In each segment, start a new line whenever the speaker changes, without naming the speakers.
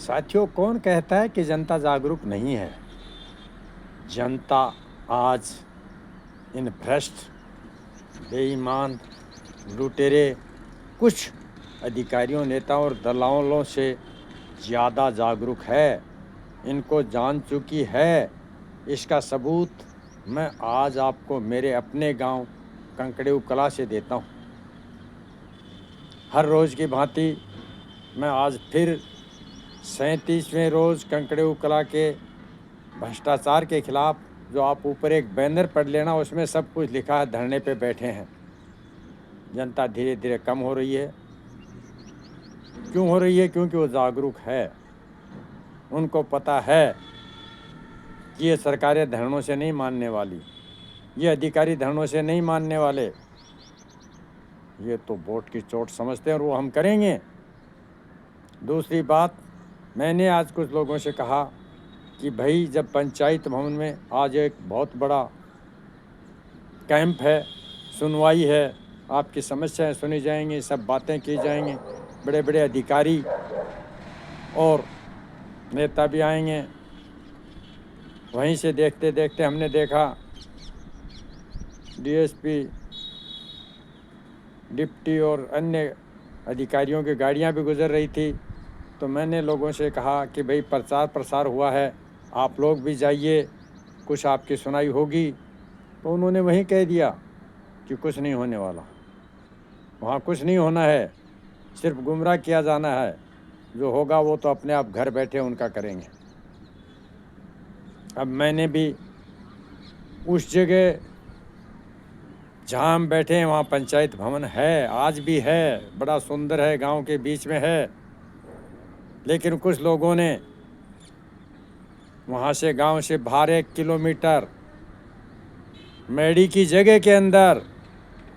साथियों, कौन कहता है कि जनता जागरूक नहीं है? जनता आज इन भ्रष्ट, बेईमान, लुटेरे कुछ अधिकारियों, नेताओं और दलालों से ज़्यादा जागरूक है। इनको जान चुकी है। इसका सबूत मैं आज आपको मेरे अपने गांव कंकड़ेऊ कला से देता हूं। हर रोज़ की भांति मैं आज फिर 37वें रोज़ कंकड़ेऊ कला के भ्रष्टाचार के खिलाफ, जो आप ऊपर एक बैनर पढ़ लेना, उसमें सब कुछ लिखा है, धरने पे बैठे हैं। जनता धीरे धीरे कम हो रही है। क्यों हो रही है? क्योंकि वो जागरूक है। उनको पता है कि ये सरकारें धरनों से नहीं मानने वाली, ये अधिकारी धरनों से नहीं मानने वाले। ये तो वोट की चोट समझते हैं और वो हम करेंगे। दूसरी बात, मैंने आज कुछ लोगों से कहा कि भाई, जब पंचायत भवन में आज एक बहुत बड़ा कैंप है, सुनवाई है, आपकी समस्याएं सुनी जाएंगी, सब बातें की जाएंगी, बड़े बड़े अधिकारी और नेता भी आएंगे। वहीं से देखते देखते हमने देखा डीएसपी, डिप्टी और अन्य अधिकारियों की गाड़ियां भी गुजर रही थी। तो मैंने लोगों से कहा कि भाई, प्रचार प्रसार हुआ है, आप लोग भी जाइए, कुछ आपकी सुनाई होगी। तो उन्होंने वहीं कह दिया कि कुछ नहीं होने वाला, वहाँ कुछ नहीं होना है, सिर्फ गुमराह किया जाना है। जो होगा वो तो अपने आप घर बैठे उनका करेंगे। अब मैंने भी उस जगह जहाँ हम बैठे हैं वहाँ पंचायत भवन है, आज भी है, बड़ा सुंदर है, गांव के बीच में है। लेकिन कुछ लोगों ने वहाँ से, गांव से बाहर 1 किलोमीटर मेडी की जगह के अंदर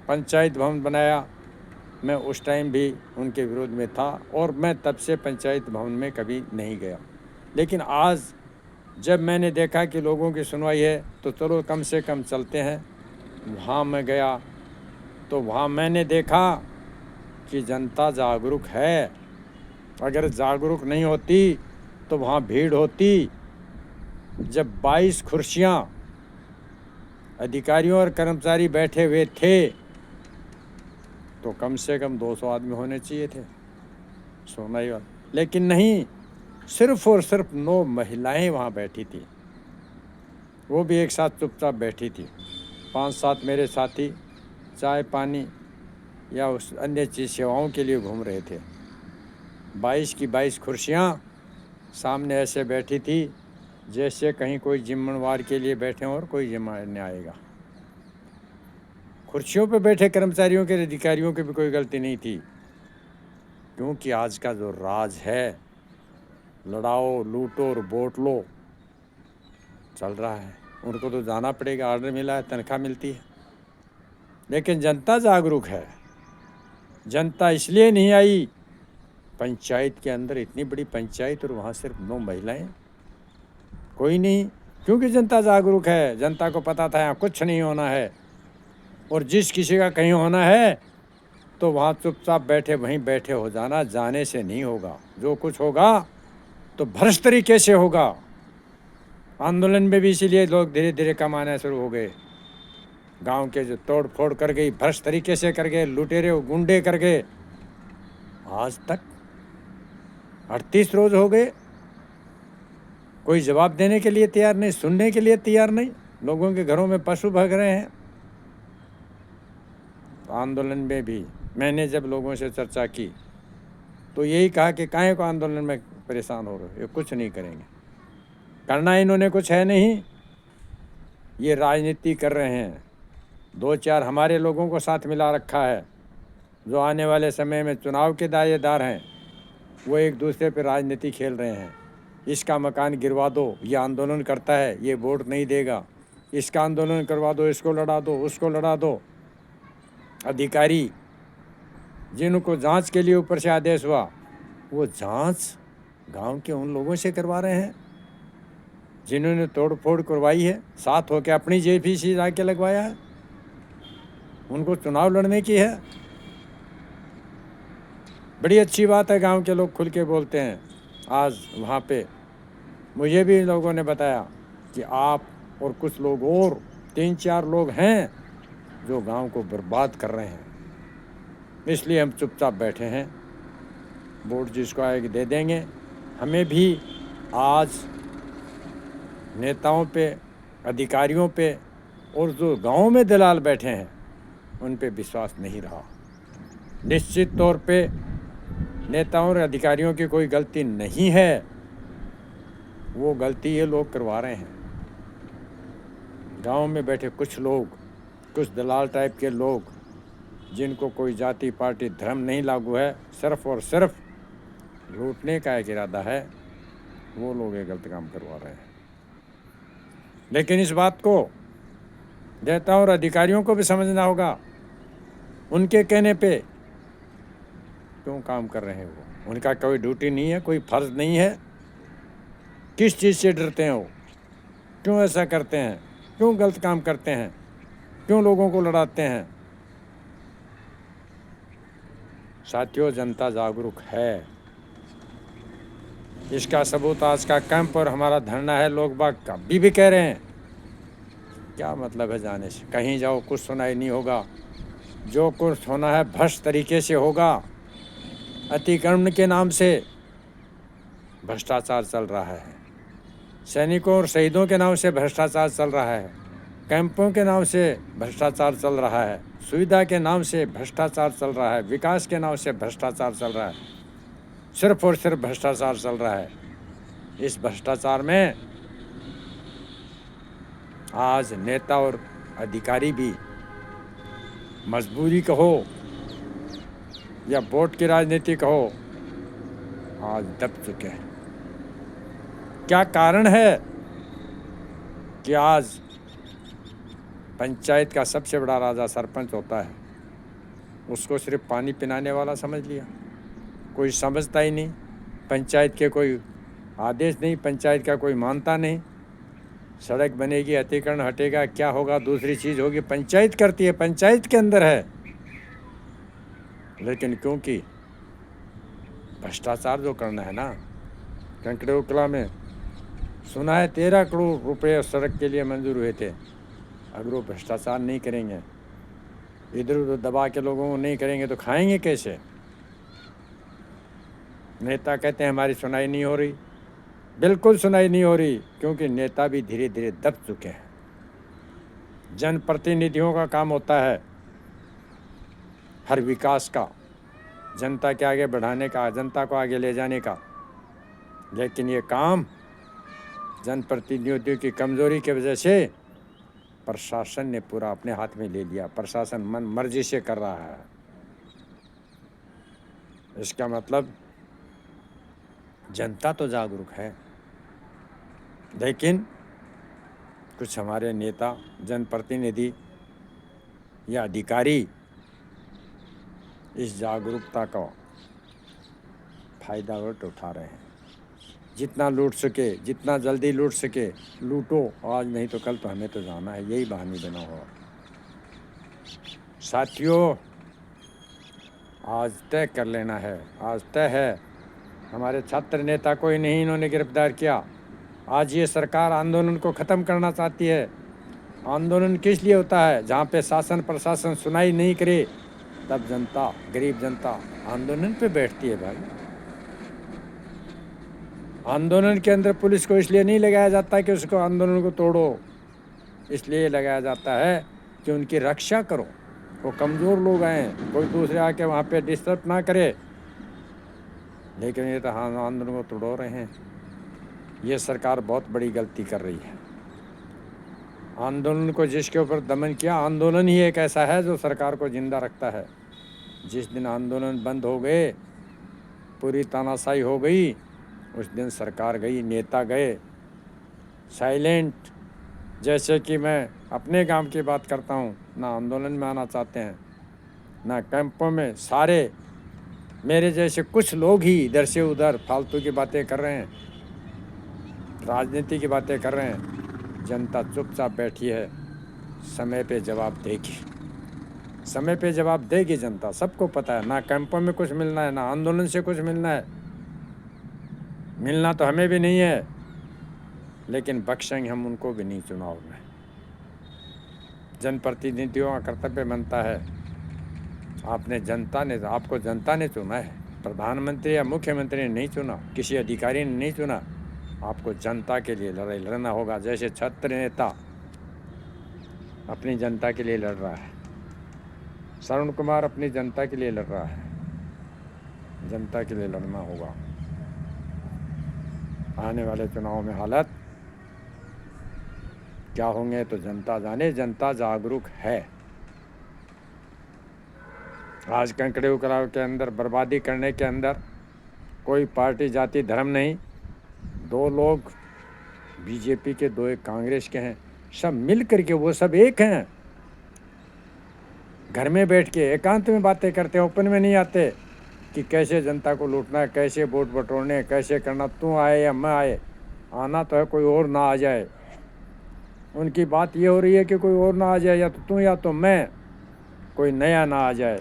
पंचायत भवन बनाया। मैं उस टाइम भी उनके विरोध में था और मैं तब से पंचायत भवन में कभी नहीं गया। लेकिन आज जब मैंने देखा कि लोगों की सुनवाई है, तो चलो कम से कम चलते हैं। वहाँ मैं गया तो वहाँ मैंने देखा कि जनता जागरूक है। अगर जागरूक नहीं होती तो वहाँ भीड़ होती। जब 22 कुर्सियाँ अधिकारियों और कर्मचारी बैठे हुए थे, तो कम से कम 200 आदमी होने चाहिए थे सुनवाई वाले। लेकिन नहीं, सिर्फ और सिर्फ 9 महिलाएं वहाँ बैठी थी। वो भी एक साथ चुपचाप बैठी थी। 5-7 मेरे साथी चाय पानी या उस अन्य चीज़ सेवाओं के लिए घूम रहे थे। 22 की 22 कुर्सियाँ सामने ऐसे बैठी थी जैसे कहीं कोई जिम्मेवार के लिए बैठे हों और कोई जिम्मेवार आएगा। कुर्सियों पे बैठे कर्मचारियों के, अधिकारियों की भी कोई गलती नहीं थी, क्योंकि आज का जो राज है, लड़ाओ, लूटो और वोट लो चल रहा है। उनको तो जाना पड़ेगा, ऑर्डर मिला है, तनख्वाह मिलती है। लेकिन जनता जागरूक है। जनता इसलिए नहीं आई पंचायत के अंदर, इतनी बड़ी पंचायत और वहाँ सिर्फ 9 महिलाएं, कोई नहीं, क्योंकि जनता जागरूक है। जनता को पता था यहाँ कुछ नहीं होना है, और जिस किसी का कहीं होना है तो वहाँ चुपचाप बैठे वहीं बैठे हो जाना, जाने से नहीं होगा। जो कुछ होगा तो भ्रष्ट तरीके से होगा। आंदोलन में भी इसीलिए लोग धीरे धीरे कम आना शुरू हो गए। गांव के जो तोड़ फोड़ कर गई, भ्रष्ट तरीके से कर गए, लुटेरे गुंडे कर गए। आज तक 38 रोज हो गए, कोई जवाब देने के लिए तैयार नहीं, सुनने के लिए तैयार नहीं। लोगों के घरों में पशु भाग रहे हैं। आंदोलन में भी मैंने जब लोगों से चर्चा की तो यही कहा कि काहे को आंदोलन में परेशान हो रहे हो, ये कुछ नहीं करेंगे। करना इन्होंने कुछ है नहीं, ये राजनीति कर रहे हैं। 2-4 हमारे लोगों को साथ मिला रखा है, जो आने वाले समय में चुनाव के दायेदार हैं। वो एक दूसरे पर राजनीति खेल रहे हैं। इसका मकान गिरवा दो, ये आंदोलन करता है, ये वोट नहीं देगा। इसका आंदोलन करवा दो, इसको लड़ा दो, उसको लड़ा दो। अधिकारी जिनको जांच के लिए ऊपर से आदेश हुआ, वो जांच गांव के उन लोगों से करवा रहे हैं जिन्होंने तोड़ फोड़ करवाई है, साथ होकर अपनी जेपीसी जाके लगवाया है। उनको चुनाव लड़ने की है। बड़ी अच्छी बात है, गांव के लोग खुल के बोलते हैं। आज वहाँ पे मुझे भी लोगों ने बताया कि आप और कुछ लोग और 3-4 लोग हैं जो गांव को बर्बाद कर रहे हैं, इसलिए हम चुपचाप बैठे हैं। वोट जिसको आएगी दे देंगे। हमें भी आज नेताओं पे, अधिकारियों पे और जो गांव में दलाल बैठे हैं उन पे विश्वास नहीं रहा। निश्चित तौर पे नेताओं और अधिकारियों की कोई गलती नहीं है, वो गलती ये लोग करवा रहे हैं। गांव में बैठे कुछ लोग, कुछ दलाल टाइप के लोग जिनको कोई जाति पार्टी धर्म नहीं लागू है, सिर्फ और सिर्फ लूटने का एक इरादा है, वो लोग ये गलत काम करवा रहे हैं। लेकिन इस बात को नेताओं और अधिकारियों को भी समझना होगा, उनके कहने पे क्यों काम कर रहे हैं वो। उनका कोई ड्यूटी नहीं है, कोई फर्ज नहीं है। किस चीज़ से डरते हैं वो, क्यों ऐसा करते हैं, क्यों गलत काम करते हैं, क्यों लोगों को लड़ाते हैं। साथियों, जनता जागरूक है। इसका सबूत आज का कैंप और हमारा धरना है। लोग बाग कभी भी कह रहे हैं, क्या मतलब है जाने से, कहीं जाओ कुछ सुनाई नहीं होगा। जो कुछ होना है भ्रष्ट तरीके से होगा। अतिक्रमण के नाम से भ्रष्टाचार चल रहा है, सैनिकों और शहीदों के नाम से भ्रष्टाचार चल रहा है, कैंपों के नाम से भ्रष्टाचार चल रहा है, सुविधा के नाम से भ्रष्टाचार चल रहा है, विकास के नाम से भ्रष्टाचार चल रहा है, सिर्फ और सिर्फ भ्रष्टाचार चल रहा है। इस भ्रष्टाचार में आज नेता और अधिकारी भी मजबूरी कहो या वोट की राजनीति कहो, आज दब चुके हैं। क्या कारण है कि आज पंचायत का सबसे बड़ा राजा सरपंच होता है, उसको सिर्फ पानी पिलाने वाला समझ लिया, कोई समझता ही नहीं। पंचायत के कोई आदेश नहीं, पंचायत का कोई मानता नहीं। सड़क बनेगी, अतिक्रमण हटेगा, क्या होगा, दूसरी चीज़ होगी, पंचायत करती है, पंचायत के अंदर है। लेकिन क्योंकि भ्रष्टाचार जो करना है ना, कंकड़े कला में सुना है 13 करोड़ रुपए सड़क के लिए मंजूर हुए थे। अगर वो भ्रष्टाचार नहीं करेंगे, इधर उधर दबा के लोगों को नहीं करेंगे तो खाएंगे कैसे। नेता कहते हैं हमारी सुनाई नहीं हो रही, बिल्कुल सुनाई नहीं हो रही, क्योंकि नेता भी धीरे धीरे दब चुके हैं। जनप्रतिनिधियों का काम होता है हर विकास का, जनता के आगे बढ़ाने का, जनता को आगे ले जाने का। लेकिन ये काम जनप्रतिनिधियों की कमजोरी की वजह से प्रशासन ने पूरा अपने हाथ में ले लिया। प्रशासन मन मर्जी से कर रहा है। इसका मतलब जनता तो जागरूक है, लेकिन कुछ हमारे नेता, जनप्रतिनिधि या अधिकारी इस जागरूकता का फायदा उठा रहे हैं। जितना लूट सके, जितना जल्दी लूट सके लूटो, आज नहीं तो कल तो हमें तो जाना है, यही बहाने बना हुआ। साथियों, आज तय कर लेना है, आज तय है। हमारे छात्र नेता को ही नहीं इन्होंने गिरफ्तार किया। आज ये सरकार आंदोलन को ख़त्म करना चाहती है। आंदोलन किस लिए होता है? जहाँ पे शासन प्रशासन सुनाई नहीं करे, तब जनता, गरीब जनता आंदोलन पे बैठती है। भाई, आंदोलन के अंदर पुलिस को इसलिए नहीं लगाया जाता कि उसको आंदोलन को तोड़ो, इसलिए लगाया जाता है कि उनकी रक्षा करो। वो कमज़ोर लोग हैं, कोई दूसरे आके वहाँ पे डिस्टर्ब ना करे। लेकिन ये तो आंदोलन को तोड़ रहे हैं। ये सरकार बहुत बड़ी गलती कर रही है। आंदोलन को जिसके ऊपर दमन किया, आंदोलन ही एक ऐसा है जो सरकार को जिंदा रखता है। जिस दिन आंदोलन बंद हो गए, पूरी तानाशाही हो गई, उस दिन सरकार गई, नेता गए साइलेंट। जैसे कि मैं अपने गांव की बात करता हूं, ना आंदोलन में आना चाहते हैं, ना कैंपों में। सारे मेरे जैसे कुछ लोग ही इधर से उधर फालतू की बातें कर रहे हैं, राजनीति की बातें कर रहे हैं। जनता चुपचाप बैठी है, समय पे जवाब देगी, समय पे जवाब देगी जनता। सबको पता है, ना कैंपों में कुछ मिलना है, ना आंदोलन से कुछ मिलना है। मिलना तो हमें भी नहीं है, लेकिन बख्शेंगे हम उनको भी नहीं चुनाव में। जनप्रतिनिधियों का कर्तव्य बनता है, आपको जनता ने चुना है, प्रधानमंत्री या मुख्यमंत्री ने नहीं चुना, किसी अधिकारी ने नहीं चुना, आपको जनता के लिए लड़ाई लड़ना होगा। जैसे छत्र नेता अपनी जनता के लिए लड़ रहा है, श्रवण कुमार अपनी जनता के लिए लड़ रहा है, जनता के लिए लड़ना होगा। आने वाले चुनाव में हालात क्या होंगे तो जनता जाने, जनता जागरूक है। आज कंकड़े उकराव के अंदर, बर्बादी करने के अंदर कोई पार्टी जाति धर्म नहीं, दो लोग बीजेपी के, दो एक कांग्रेस के हैं, सब मिल करके वो सब एक हैं। घर में बैठ के एकांत में बातें करते हैं, ओपन में नहीं आते कि कैसे जनता को लूटना है, कैसे वोट बटोरने, कैसे करना, तू आए या मैं आए, आना तो है, कोई और ना आ जाए। उनकी बात ये हो रही है कि कोई और ना आ जाए, या तो तू या तो मैं, कोई नया ना आ जाए।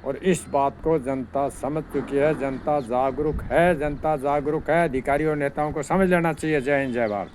और इस बात को जनता समझ चुकी है, जनता जागरूक है, जनता जागरूक है। अधिकारियों और नेताओं को समझ लेना चाहिए। जय हिंद, जय भारत।